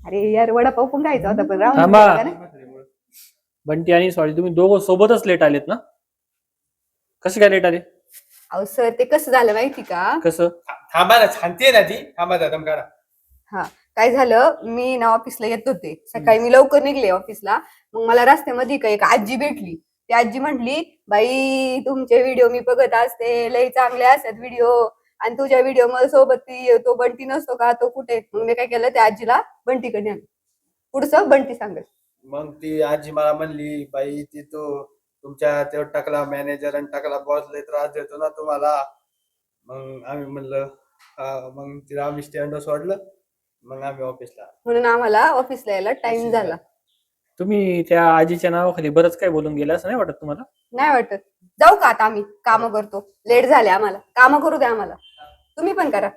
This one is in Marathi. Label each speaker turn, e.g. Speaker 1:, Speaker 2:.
Speaker 1: अरे यार वडापाव पण खायचा होता पण राहून
Speaker 2: थांबा.
Speaker 1: गेला ना.
Speaker 2: बंटी आणि सॉरी तुम्ही दोघं सोबतच लेट आलेत ना? कसे काय लेट आले?
Speaker 1: अहो सर ते कसं झालं माहिती का?
Speaker 2: कसं?
Speaker 3: थांबा ना, शांती ना ती. थांबा दम करा.
Speaker 1: हा काय झालं, मी ना ऑफिसला येत होते सकाळी, मी लवकर निघले ऑफिसला. मग मला रस्त्यामध्ये एक आजी भेटली. ती आजी म्हटली, बाई तुमचे व्हिडिओ मी बघत असते, लई चांगले असतात व्हिडिओ, आणि तुझ्या व्हिडिओ मध्ये सोबत तो बंटी नसतो का, तो कुठे? मग मी काय केलं, त्या आजीला बंटीकडे आणलं. पुढचं बंटी सांगत.
Speaker 3: मग ती आजी मला म्हणली, बाई ती तो तुमच्या तेव्हा टाकला मॅनेजर आणि टाकला बॉस लय त्रास देतो ना तुम्हाला. मग आम्ही म्हणलं मग तिला आम्ही स्टँडवर सोडलं. मग आम्ही ऑफिसला.
Speaker 1: म्हणून आम्हाला ऑफिसला यायला टाइम झाला.
Speaker 2: तुम्ही त्या आजीच्या नावाखाली बरंच काय बोलून गेला असं नाही वाटत तुम्हाला?
Speaker 1: नाही वाटत. जाऊ का आता, आम्ही काम करतो, लेट झाले आम्हाला, काम करू द्या आम्हाला, तुम्ही पण करा.